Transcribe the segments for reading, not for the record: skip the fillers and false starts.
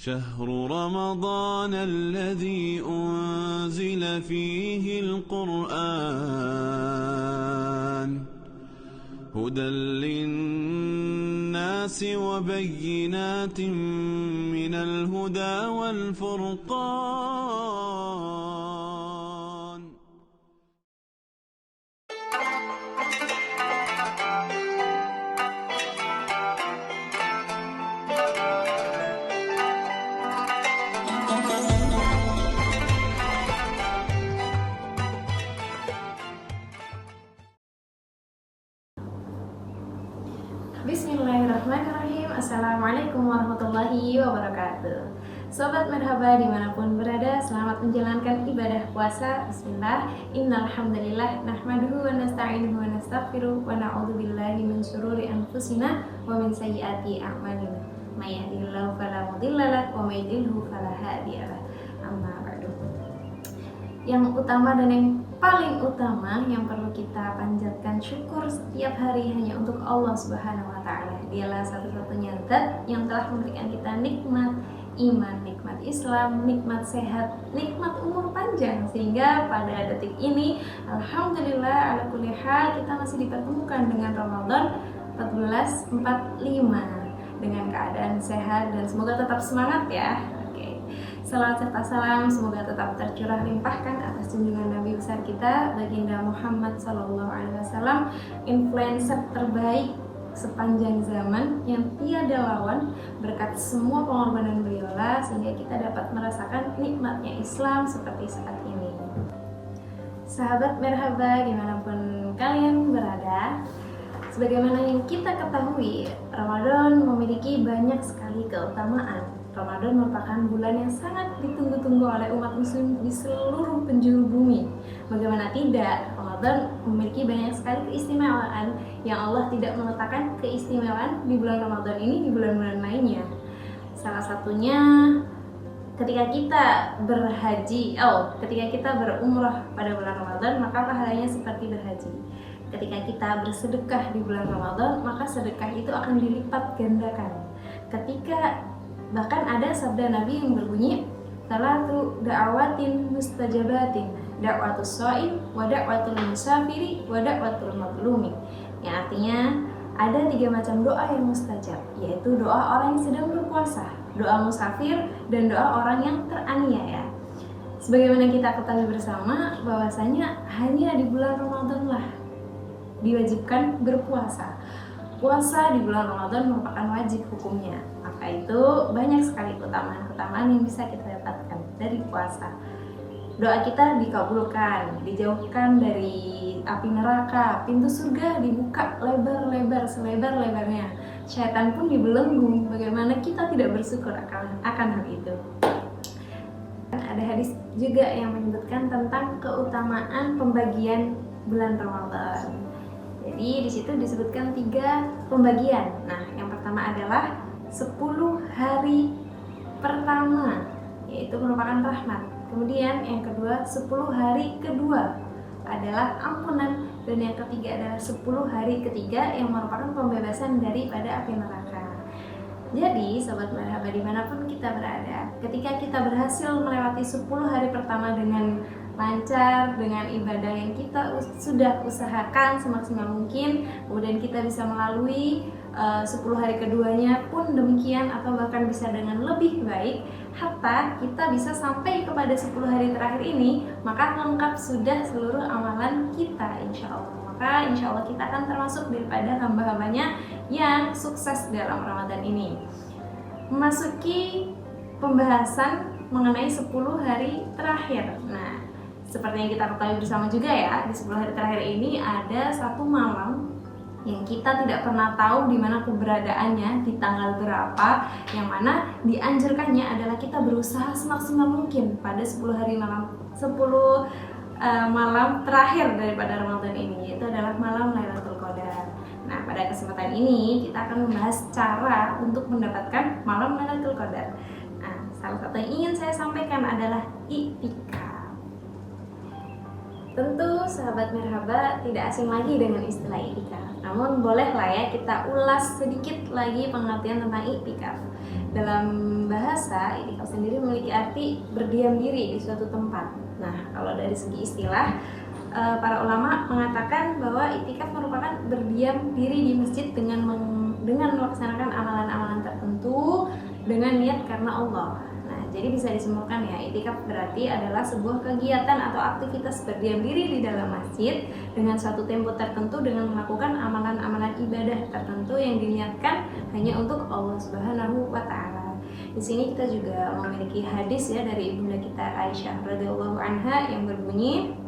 شهر رمضان الذي أنزل فيه القرآن هدى للناس وبينات من الهدى والفرقان. Bismillahirrahmanirrahim. Assalamualaikum warahmatullahi wabarakatuh. Sobat merhaba dimanapun berada, selamat menjalankan ibadah puasa. Bismillah. Innalhamdulillah nahmaduhu wa nasta'inuhu wa nastaghfiruh wa na'udzubillahi min syururi anfusina wa min sayyiati a'malina. May yahdihillahu fala mudhillalah wa may yudhlilhu fala hadiyalah. Amma ba'du. Yang utama dan yang paling utama yang perlu kita panjatkan syukur setiap hari hanya untuk Allah Subhanahu wa taala. Dialah satu-satunya zat yang telah memberikan kita nikmat iman, nikmat Islam, nikmat sehat, nikmat umur panjang, sehingga pada detik ini alhamdulillah ala kulli hal kita masih dipertemukan dengan Ramadan 1445 dengan keadaan sehat dan semoga tetap semangat ya. Salawat serta salam semoga tetap tercurah limpahkan atas junjungan Nabi besar kita Baginda Muhammad SAW, influencer terbaik sepanjang zaman yang tiada lawan. Berkat semua pengorbanan beliaulah sehingga kita dapat merasakan nikmatnya Islam seperti saat ini. Sahabat merhaba dimanapun kalian berada, sebagaimana yang kita ketahui, Ramadan memiliki banyak sekali keutamaan. Ramadan merupakan bulan yang sangat ditunggu-tunggu oleh umat muslim di seluruh penjuru bumi. Bagaimana tidak, Ramadan memiliki banyak sekali keistimewaan yang Allah tidak meletakkan keistimewaan di bulan Ramadan ini di bulan-bulan lainnya. Salah satunya ketika kita ketika kita berumrah pada bulan Ramadan, maka pahalanya seperti berhaji. Ketika kita bersedekah di bulan Ramadan, maka sedekah itu akan dilipat gandakan. Bahkan ada sabda Nabi yang berbunyi, salatu da'awatin mustajabatin, da'watus shaim wa da'watul musafiri wa da'watul mazlumi. Yang artinya ada 3 macam doa yang mustajab, yaitu doa orang yang sedang berpuasa, doa musafir, dan doa orang yang teraniaya. Sebagaimana kita ketahui bersama bahwasanya hanya di bulan Ramadan lah diwajibkan berpuasa. Puasa di bulan Ramadan merupakan wajib hukumnya. Maka itu banyak sekali keutamaan-keutamaan yang bisa kita dapatkan dari puasa. Doa kita dikabulkan, dijauhkan dari api neraka, pintu surga dibuka lebar-lebar selebar-lebarnya. Syaitan pun dibelenggu. Bagaimana kita tidak bersyukur akan hal itu. Ada hadis juga yang menyebutkan tentang keutamaan pembagian bulan Ramadan. Jadi di situ disebutkan 3 pembagian. Nah, yang pertama adalah 10 hari pertama, yaitu merupakan rahmat. Kemudian yang kedua 10 hari kedua adalah ampunan, dan yang ketiga adalah 10 hari ketiga yang merupakan pembebasan daripada api neraka. Jadi sobat merhaba dimanapun kita berada, ketika kita berhasil melewati 10 hari pertama dengan lancar, dengan ibadah yang kita sudah usahakan semaksimal mungkin, kemudian kita bisa melalui 10 hari keduanya pun demikian, atau bahkan bisa dengan lebih baik, hatta kita bisa sampai kepada 10 hari terakhir ini, maka lengkap sudah seluruh amalan kita insya Allah. Maka insya Allah kita akan termasuk daripada hamba-hambanya yang sukses dalam Ramadan ini. Memasuki pembahasan mengenai 10 hari terakhir. Nah, seperti yang kita ketahui bersama juga ya, di 10 hari terakhir ini ada satu malam yang kita tidak pernah tahu di mana keberadaannya, di tanggal berapa, yang mana dianjurkannya adalah kita berusaha semaksimal mungkin pada 10 malam terakhir daripada Ramadan ini, yaitu adalah malam Lailatul Qadar. Nah, pada kesempatan ini kita akan membahas cara untuk mendapatkan malam Lailatul Qadar. Nah, salah satu yang ingin saya sampaikan adalah i'tikaf. Tentu sahabat Merhaba tidak asing lagi dengan istilah i'tikaf. Namun bolehlah ya kita ulas sedikit lagi pengertian tentang i'tikaf. Dalam bahasa, i'tikaf sendiri memiliki arti berdiam diri di suatu tempat. Nah, kalau dari segi istilah, para ulama mengatakan bahwa i'tikaf merupakan berdiam diri di masjid dengan melaksanakan amalan-amalan tertentu dengan niat karena Allah. Nah, jadi bisa disimpulkan ya, i'tikaf berarti adalah sebuah kegiatan atau aktivitas berdiam diri di dalam masjid dengan suatu tempo tertentu dengan melakukan amalan-amalan ibadah tertentu yang diniatkan hanya untuk Allah Subhanahu wa taala. Di sini kita juga memiliki hadis ya dari ibunda kita Aisyah radhiyallahu anha yang berbunyi,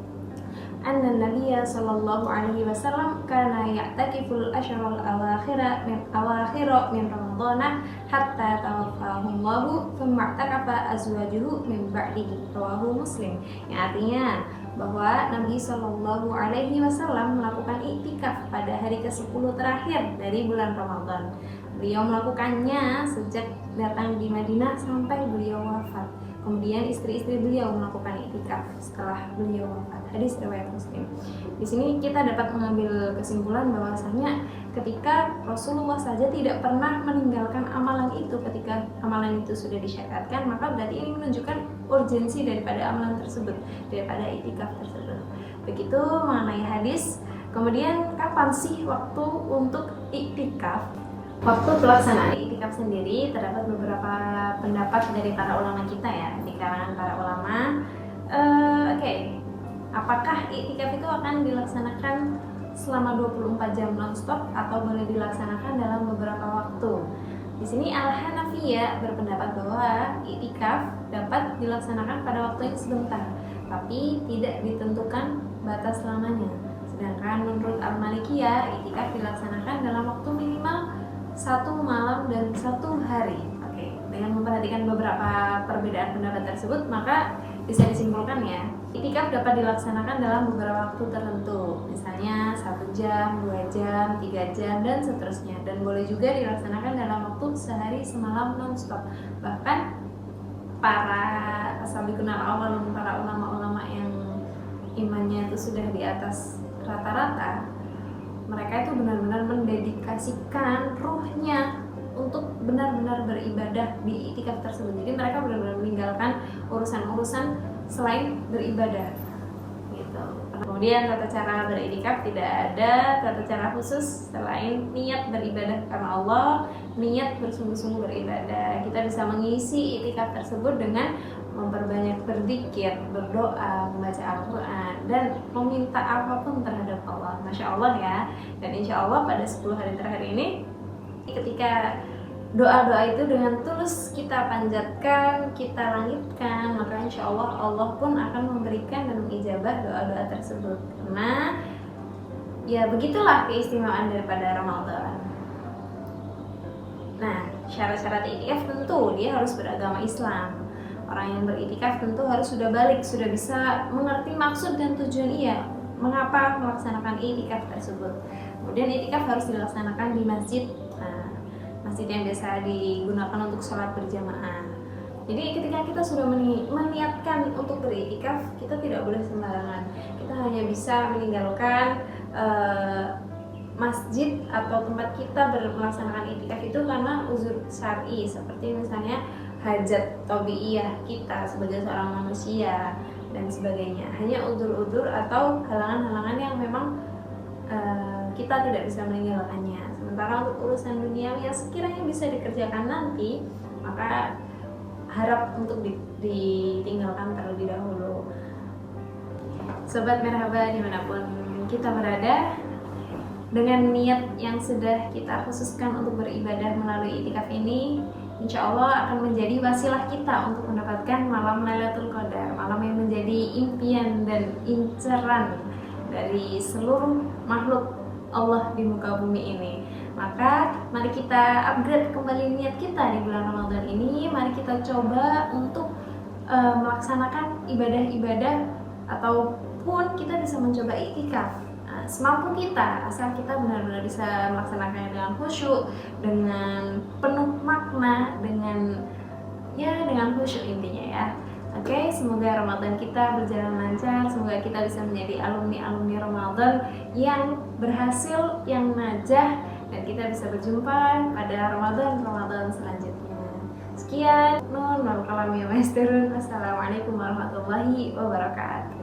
anna Nabiyya sallallahu alaihi wasallam kana ya'takiful asyral awakhira min Ramadhan hatta tawaffahullahu thumma i'takafa azwajuhu min ba'dihi, rawahu Muslim. Yang artinya bahwa Nabi sallallahu alaihi wasallam melakukan i'tikaf pada hari ke-10 terakhir dari bulan Ramadan. Beliau melakukannya sejak datang di Madinah sampai beliau wafat. Kemudian istri-istri beliau melakukan i'tikaf setelah beliau wafat. Hadis riwayat Muslim. Di sini kita dapat mengambil kesimpulan bahwasanya ketika Rasulullah saja tidak pernah meninggalkan amalan itu ketika amalan itu sudah disyariatkan, maka berarti ini menunjukkan urgensi daripada amalan tersebut, daripada i'tikaf tersebut. Begitu mengenai hadis. Kemudian kapan sih waktu untuk i'tikaf? Waktu pelaksanaan i'tikaf sendiri terdapat beberapa pendapat dari para ulama kita ya, di kalangan para ulama. Apakah i'tikaf itu akan dilaksanakan selama 24 jam non-stop atau boleh dilaksanakan dalam beberapa waktu? Di sini Al-Hanafiyah berpendapat bahwa i'tikaf dapat dilaksanakan pada waktu yang sebentar, tapi tidak ditentukan batas lamanya. Sedangkan menurut Al-Malikiyah, i'tikaf dilaksanakan dalam waktu minimal 1 malam dan 1 hari. Dengan memperhatikan beberapa perbedaan pendapat tersebut, maka bisa disimpulkan ya, i'tikaf dapat dilaksanakan dalam beberapa waktu tertentu, misalnya 1 jam, 2 jam, 3 jam, dan seterusnya. Dan boleh juga dilaksanakan dalam waktu sehari semalam non-stop. Bahkan para as-sabiqun al-awwalun, para ulama-ulama yang imannya itu sudah di atas rata-rata, mereka itu benar-benar mendedikasikan ruhnya untuk benar-benar beribadah di i'tikaf tersebut. Jadi mereka benar-benar meninggalkan urusan-urusan selain beribadah gitu. Kemudian tata cara beriktikaf tidak ada tata cara khusus selain niat beribadah karena Allah, niat bersungguh-sungguh beribadah. Kita bisa mengisi i'tikaf tersebut dengan memperbanyak berzikir, berdoa, membaca Al-Quran, dan meminta apapun terhadap Allah. Masya Allah ya. Dan insya Allah pada 10 hari terakhir ini, ketika doa-doa itu dengan tulus kita panjatkan, kita langitkan, maka insya Allah Allah pun akan memberikan dan mengijabah doa-doa tersebut. Karena ya begitulah keistimewaan daripada Ramadan. Nah, syarat-syarat i'tikaf tentu dia harus beragama Islam. Orang yang beriktikaf tentu harus sudah balik, sudah bisa mengerti maksud dan tujuan ia mengapa melaksanakan i'tikaf tersebut. Kemudian i'tikaf harus dilaksanakan di masjid, masjid yang biasa digunakan untuk sholat berjamaah. Jadi ketika kita sudah meniatkan untuk beriktikaf, kita tidak boleh sembarangan. Kita hanya bisa meninggalkan masjid atau tempat kita melaksanakan i'tikaf itu karena uzur syar'i, seperti misalnya hajat tabiiyah kita sebagai seorang manusia dan sebagainya. Hanya udzur-udzur atau halangan-halangan yang memang kita tidak bisa meninggalkannya. Sementara untuk urusan duniawi yang sekiranya bisa dikerjakan nanti, maka harap untuk ditinggalkan terlebih dahulu. Sobat Merhaba dimanapun kita berada, dengan niat yang sudah kita khususkan untuk beribadah melalui i'tikaf ini, insya Allah akan menjadi wasilah kita untuk mendapatkan malam Lailatul Qadar, malam yang menjadi impian dan inceran dari seluruh makhluk Allah di muka bumi ini. Maka mari kita upgrade kembali niat kita di bulan Ramadan ini. Mari kita coba untuk melaksanakan ibadah-ibadah, ataupun kita bisa mencoba i'tikaf semampu kita, asal kita benar-benar bisa melaksanakannya dengan khusyuk, dengan penuh makna, dengan khusyuk intinya ya. Oke, semoga Ramadan kita berjalan lancar, semoga kita bisa menjadi alumni-alumni Ramadan yang berhasil, yang najah, dan kita bisa berjumpa pada Ramadan selanjutnya. Sekian, nun wal kalam ya maesturun. Wassalamualaikum warahmatullahi wabarakatuh.